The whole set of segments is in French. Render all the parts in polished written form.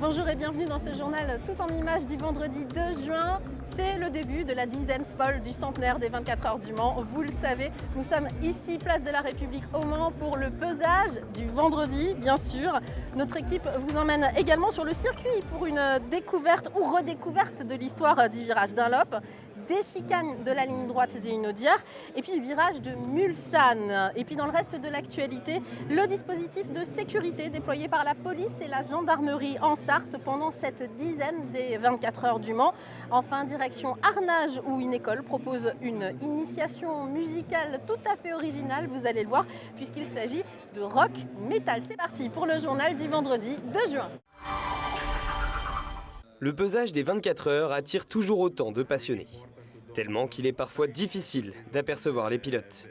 Bonjour et bienvenue dans ce journal tout en images du vendredi 2 juin. C'est le début de la dizaine folle du centenaire des 24 heures du Mans. Vous le savez, nous sommes ici, place de la République au Mans, pour le pesage du vendredi, bien sûr. Notre équipe vous emmène également sur le circuit pour une découverte ou redécouverte de l'histoire du virage Dunlop, des chicanes de la ligne droite des Hunaudières et puis du virage de Mulsanne. Et puis dans le reste de l'actualité, le dispositif de sécurité déployé par la police et la gendarmerie en Sarthe pendant cette dizaine des 24 heures du Mans. Enfin, direction Arnage où une école propose une initiation musicale tout à fait originale, vous allez le voir, puisqu'il s'agit de rock metal. C'est parti pour le journal du vendredi 2 juin. Le pesage des 24 heures attire toujours autant de passionnés, tellement qu'il est parfois difficile d'apercevoir les pilotes.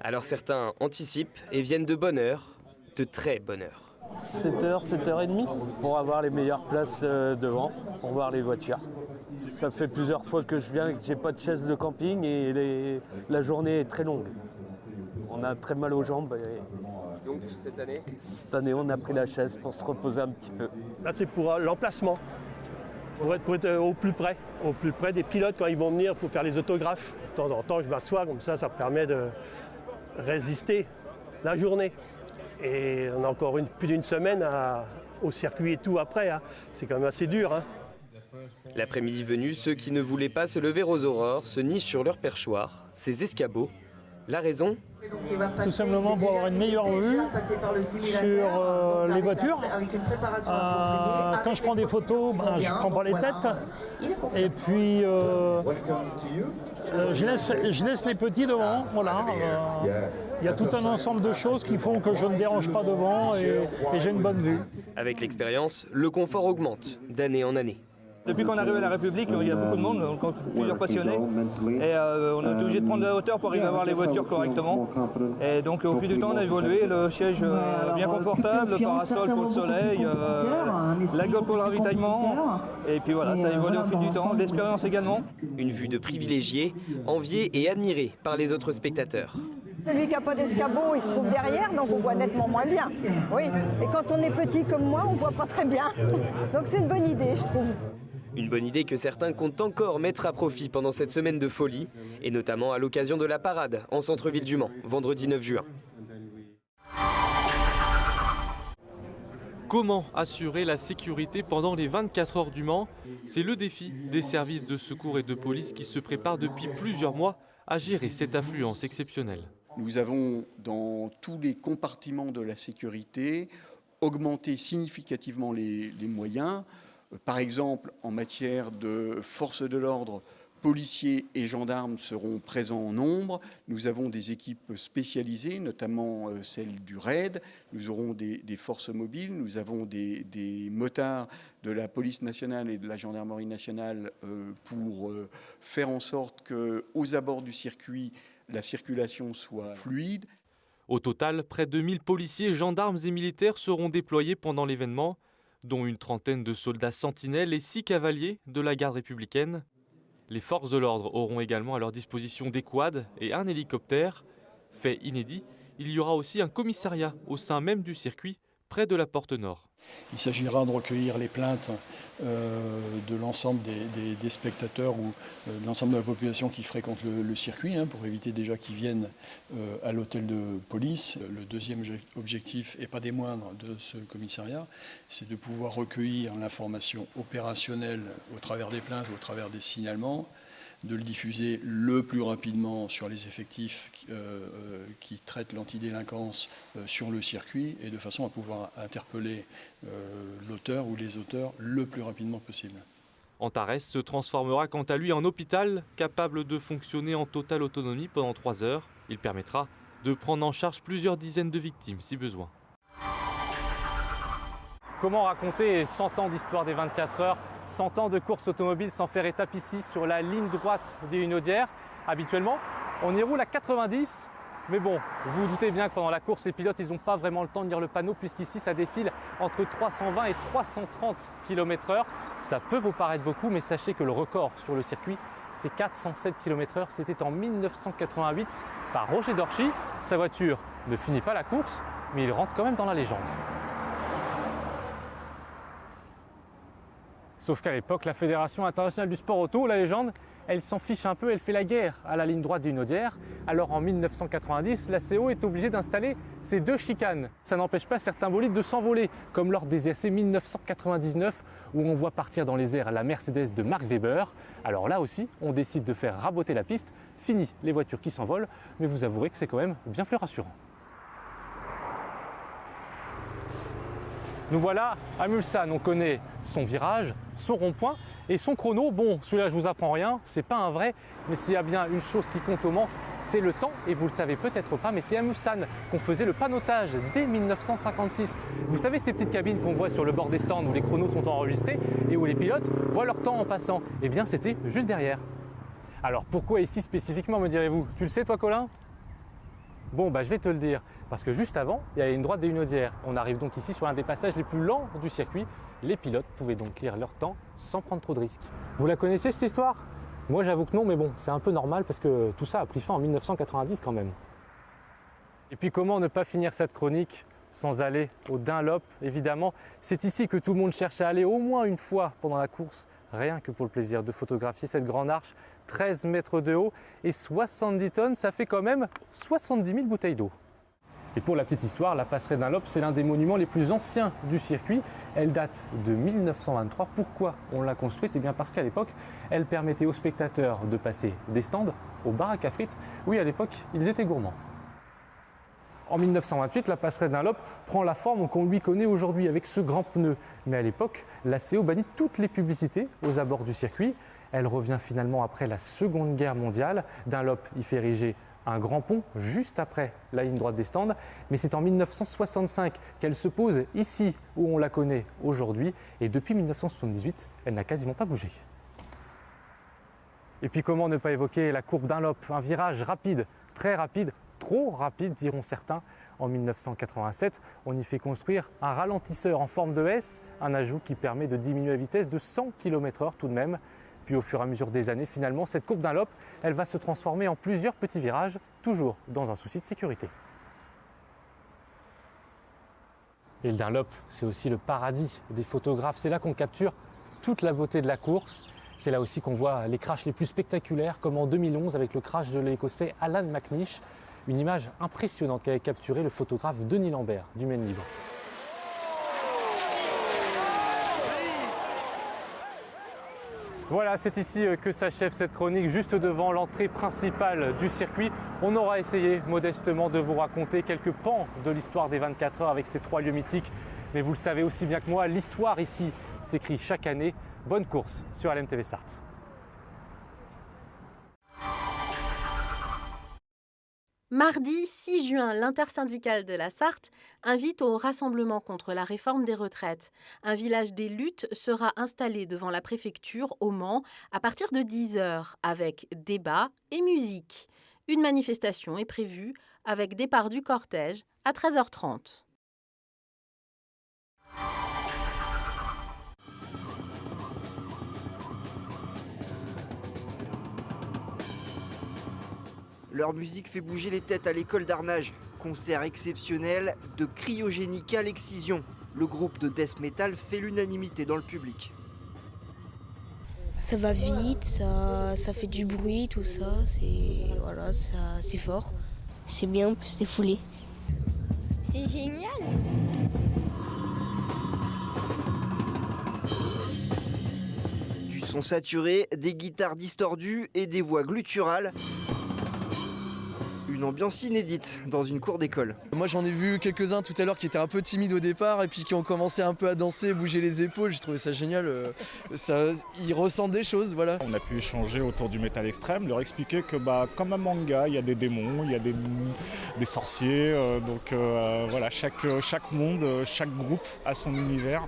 Alors certains anticipent et viennent de bonne heure, de très bonne heure. 7h, 7h30 pour avoir les meilleures places devant, pour voir les voitures. Ça fait plusieurs fois que je viens et que j'ai pas de chaise de camping et la journée est très longue. On a très mal aux jambes. Donc cette année ? Cette année, on a pris la chaise pour se reposer un petit peu. Là, c'est pour l'emplacement. Pour être au plus près des pilotes quand ils vont venir pour faire les autographes. De temps en temps, je m'assois comme ça permet de résister la journée. Et on a encore plus d'une semaine au circuit et tout après. Hein. C'est quand même assez dur. Hein. L'après-midi venu, ceux qui ne voulaient pas se lever aux aurores se nichent sur leur perchoir, ces escabeaux. La raison ? Tout simplement pour avoir une meilleure vue sur les voitures. Quand je prends des photos, je ne prends pas les têtes. Et puis je laisse les petits devant. Voilà. Il y a tout un ensemble de choses qui font que je ne dérange pas devant et j'ai une bonne vue. Avec l'expérience, le confort augmente d'année en année. Depuis qu'on est arrivé à la République, il y a beaucoup de monde, donc plusieurs passionnés. Et on est obligé de prendre de la hauteur pour arriver à voir les voitures correctement. Et donc au fil du temps, on a évolué, le siège bien confortable, le parasol pour le soleil, la gaule pour le ravitaillement. Et puis voilà, ça a évolué au fil du temps, l'expérience également. Une vue de privilégié, enviée et admirée par les autres spectateurs. Celui qui n'a pas d'escabeau, il se trouve derrière, donc on voit nettement moins bien. Oui, et quand on est petit comme moi, on ne voit pas très bien. Donc c'est une bonne idée, je trouve. Une bonne idée que certains comptent encore mettre à profit pendant cette semaine de folie, et notamment à l'occasion de la parade en centre-ville du Mans, vendredi 9 juin. Comment assurer la sécurité pendant les 24 heures du Mans ? C'est le défi des services de secours et de police qui se préparent depuis plusieurs mois à gérer cette affluence exceptionnelle. Nous avons, dans tous les compartiments de la sécurité, augmenté significativement les moyens. Par exemple, en matière de forces de l'ordre, policiers et gendarmes seront présents en nombre. Nous avons des équipes spécialisées, notamment celles du RAID. Nous aurons des forces mobiles. Nous avons des motards de la police nationale et de la gendarmerie nationale pour faire en sorte qu'aux abords du circuit, la circulation soit fluide. Au total, près de 1000 policiers, gendarmes et militaires seront déployés pendant l'événement, dont une trentaine de soldats sentinelles et 6 cavaliers de la garde républicaine. Les forces de l'ordre auront également à leur disposition des quads et un hélicoptère. Fait inédit, il y aura aussi un commissariat au sein même du circuit, près de la porte nord. Il s'agira de recueillir les plaintes de l'ensemble des spectateurs ou de l'ensemble de la population qui fréquente le circuit, pour éviter déjà qu'ils viennent à l'hôtel de police. Le deuxième objectif, et pas des moindres, de ce commissariat, c'est de pouvoir recueillir l'information opérationnelle au travers des plaintes, au travers des signalements, de le diffuser le plus rapidement sur les effectifs qui traitent l'antidélinquance sur le circuit et de façon à pouvoir interpeller l'auteur ou les auteurs le plus rapidement possible. Antares se transformera quant à lui en hôpital capable de fonctionner en totale autonomie pendant 3 heures. Il permettra de prendre en charge plusieurs dizaines de victimes si besoin. Comment raconter 100 ans d'histoire des 24 heures, 100 ans de course automobile sans faire étape ici sur la ligne droite des Hunaudières. Habituellement, on y roule à 90, mais bon, vous vous doutez bien que pendant la course, les pilotes, ils n'ont pas vraiment le temps de lire le panneau puisqu'ici, ça défile entre 320 et 330 km/h. Ça peut vous paraître beaucoup, mais sachez que le record sur le circuit, c'est 407 km/h. C'était en 1988 par Roger Dorchy. Sa voiture ne finit pas la course, mais il rentre quand même dans la légende. Sauf qu'à l'époque, la Fédération internationale du sport auto, la légende, elle s'en fiche un peu, elle fait la guerre à la ligne droite d'une Audière. Alors en 1990, la CO est obligée d'installer ces 2 chicanes. Ça n'empêche pas certains bolides de s'envoler, comme lors des essais 1999, où on voit partir dans les airs la Mercedes de Mark Webber. Alors là aussi, on décide de faire raboter la piste. Fini les voitures qui s'envolent, mais vous avouerez que c'est quand même bien plus rassurant. Nous voilà à Mulsanne, on connaît son virage, son rond-point et son chrono. Bon, celui-là je vous apprends rien, c'est pas un vrai, mais s'il y a bien une chose qui compte au Mans, c'est le temps, et vous le savez peut-être pas, mais c'est à Mulsanne qu'on faisait le panotage dès 1956. Vous savez ces petites cabines qu'on voit sur le bord des stands où les chronos sont enregistrés et où les pilotes voient leur temps en passant? Eh bien c'était juste derrière. Alors pourquoi ici spécifiquement, me direz-vous? Tu le sais toi Colin? Bon, je vais te le dire, parce que juste avant, il y a une droite des Hunaudières. On arrive donc ici sur l'un des passages les plus lents du circuit. Les pilotes pouvaient donc lire leur temps sans prendre trop de risques. Vous la connaissez cette histoire? Moi j'avoue que non, mais bon, c'est un peu normal parce que tout ça a pris fin en 1990 quand même. Et puis comment ne pas finir cette chronique sans aller au Dunlop, évidemment. C'est ici que tout le monde cherche à aller au moins une fois pendant la course, rien que pour le plaisir de photographier cette grande arche, 13 mètres de haut et 70 tonnes, ça fait quand même 70 000 bouteilles d'eau. Et pour la petite histoire, la passerelle Dunlop, c'est l'un des monuments les plus anciens du circuit. Elle date de 1923. Pourquoi on l'a construite? Eh bien parce qu'à l'époque, elle permettait aux spectateurs de passer des stands aux baraques à frites. Oui, à l'époque, ils étaient gourmands. En 1928, la passerelle Dunlop prend la forme qu'on lui connaît aujourd'hui avec ce grand pneu. Mais à l'époque, la CO bannit toutes les publicités aux abords du circuit. Elle revient finalement après la Seconde Guerre mondiale. Dunlop y fait ériger un grand pont juste après la ligne droite des stands. Mais c'est en 1965 qu'elle se pose ici où on la connaît aujourd'hui. Et depuis 1978, elle n'a quasiment pas bougé. Et puis comment ne pas évoquer la courbe Dunlop, un virage rapide, très rapide, trop rapide diront certains. En 1987, on y fait construire un ralentisseur en forme de S, un ajout qui permet de diminuer la vitesse de 100 km/h tout de même. Puis au fur et à mesure des années, finalement, cette courbe Dunlop, elle va se transformer en plusieurs petits virages, toujours dans un souci de sécurité. Et le Dunlop, c'est aussi le paradis des photographes. C'est là qu'on capture toute la beauté de la course. C'est là aussi qu'on voit les crashs les plus spectaculaires, comme en 2011 avec le crash de l'Écossais Alan McNish. Une image impressionnante qu'avait capturé le photographe Denis Lambert du Maine Libre. Voilà, c'est ici que s'achève cette chronique, juste devant l'entrée principale du circuit. On aura essayé modestement de vous raconter quelques pans de l'histoire des 24 heures avec ces 3 lieux mythiques. Mais vous le savez aussi bien que moi, l'histoire ici s'écrit chaque année. Bonne course sur LMTV Sarthe. Mardi 6 juin, l'intersyndicale de la Sarthe invite au rassemblement contre la réforme des retraites. Un village des luttes sera installé devant la préfecture au Mans à partir de 10h avec débat et musique. Une manifestation est prévue avec départ du cortège à 13h30. Leur musique fait bouger les têtes à l'école d'Arnage. Concert exceptionnel de Cryogénica l'excision. Le groupe de death metal fait l'unanimité dans le public. Ça va vite, ça fait du bruit, tout ça, c'est fort. C'est bien, on peut se défouler. C'est génial. Du son saturé, des guitares distordues et des voix gutturales. Une ambiance inédite dans une cour d'école. Moi j'en ai vu quelques-uns tout à l'heure qui étaient un peu timides au départ et puis qui ont commencé un peu à danser, bouger les épaules, j'ai trouvé ça génial. Ils ressentent des choses, voilà. On a pu échanger autour du métal extrême, leur expliquer que comme un manga, il y a des démons, il y a des sorciers, voilà, chaque monde, chaque groupe a son univers.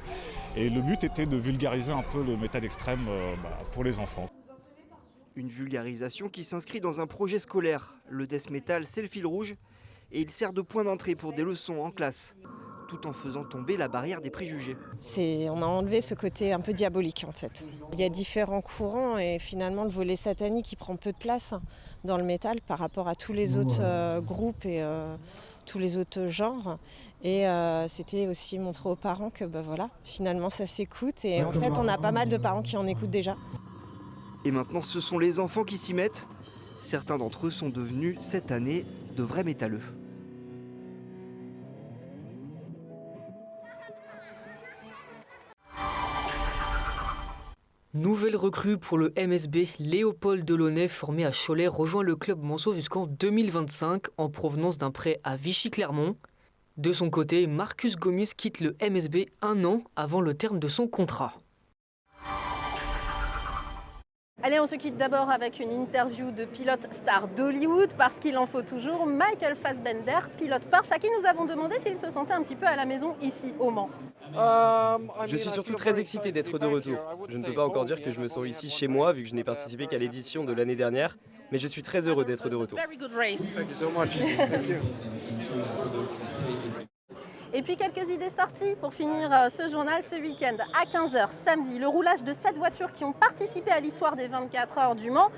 Et le but était de vulgariser un peu le métal extrême pour les enfants. Une vulgarisation qui s'inscrit dans un projet scolaire. Le death metal, c'est le fil rouge et il sert de point d'entrée pour des leçons en classe. tout en faisant tomber la barrière des préjugés. On a enlevé ce côté un peu diabolique en fait. Il y a différents courants et finalement le volet satanique il prend peu de place dans le métal par rapport à tous les autres groupes et tous les autres genres. Et c'était aussi montrer aux parents que voilà, finalement ça s'écoute et en fait on a pas mal de parents qui en écoutent déjà. Et maintenant ce sont les enfants qui s'y mettent. Certains d'entre eux sont devenus cette année de vrais métalleux. Nouvelle recrue pour le MSB, Léopold Delaunay, formé à Cholet, rejoint le club monceau jusqu'en 2025 en provenance d'un prêt à Vichy-Clermont. De son côté, Marcus Gomis quitte le MSB un an avant le terme de son contrat. Allez, on se quitte d'abord avec une interview de pilote star d'Hollywood, parce qu'il en faut toujours. Michael Fassbender, pilote Porsche, à qui nous avons demandé s'il se sentait un petit peu à la maison ici au Mans. Je suis surtout très excité d'être de retour. Je ne peux pas encore dire que je me sens ici chez moi, vu que je n'ai participé qu'à l'édition de l'année dernière, mais je suis très heureux d'être de retour. Et puis quelques idées sorties pour finir ce journal ce week-end. À 15h samedi, le roulage de 7 voitures qui ont participé à l'histoire des 24 heures du Mans,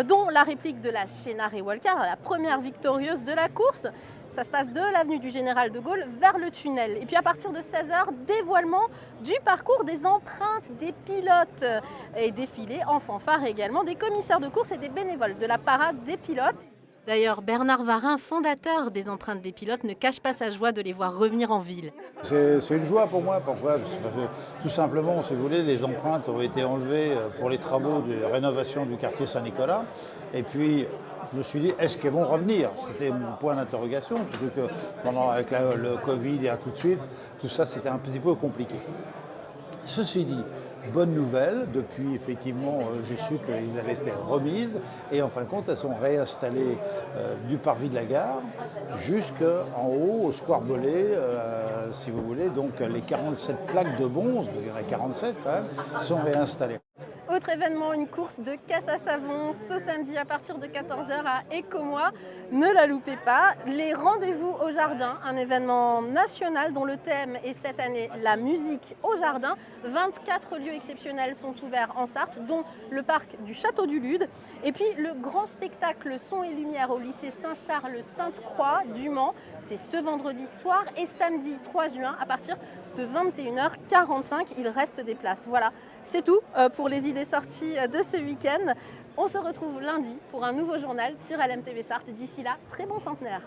dont la réplique de la Chénaré Walcar, la première victorieuse de la course. Ça se passe de l'avenue du Général de Gaulle vers le tunnel. Et puis à partir de 16h, dévoilement du parcours des empreintes des pilotes et défilé en fanfare également des commissaires de course et des bénévoles de la parade des pilotes. D'ailleurs, Bernard Varin, fondateur des empreintes des pilotes, ne cache pas sa joie de les voir revenir en ville. C'est une joie pour moi. Pourquoi ? Parce que, tout simplement, si vous voulez, les empreintes ont été enlevées pour les travaux de rénovation du quartier Saint-Nicolas. Et puis, je me suis dit, est-ce qu'elles vont revenir ? C'était mon point d'interrogation, surtout que avec le Covid et tout de suite, tout ça, c'était un petit peu compliqué. Ceci dit, bonne nouvelle, depuis effectivement j'ai su qu'elles avaient été remises et en fin de compte elles sont réinstallées du parvis de la gare jusqu'en haut au Square Bollé, si vous voulez. Donc les 47 plaques de bronze, il y en a 47 quand même, sont réinstallées. Autre événement, une course de caisse à savon ce samedi à partir de 14h à Écomois. Ne la loupez pas. Les rendez-vous au jardin, un événement national dont le thème est cette année la musique au jardin. 24 lieux exceptionnels sont ouverts en Sarthe, dont le parc du Château du Lude. Et puis le grand spectacle Son et Lumière au lycée Saint-Charles-Sainte-Croix du Mans. C'est ce vendredi soir et samedi 3 juin à partir de 21h45. Il reste des places. Voilà, c'est tout pour les idées sorties de ce week-end. On se retrouve lundi pour un nouveau journal sur LMTV Sarthe. D'ici là, très bon centenaire.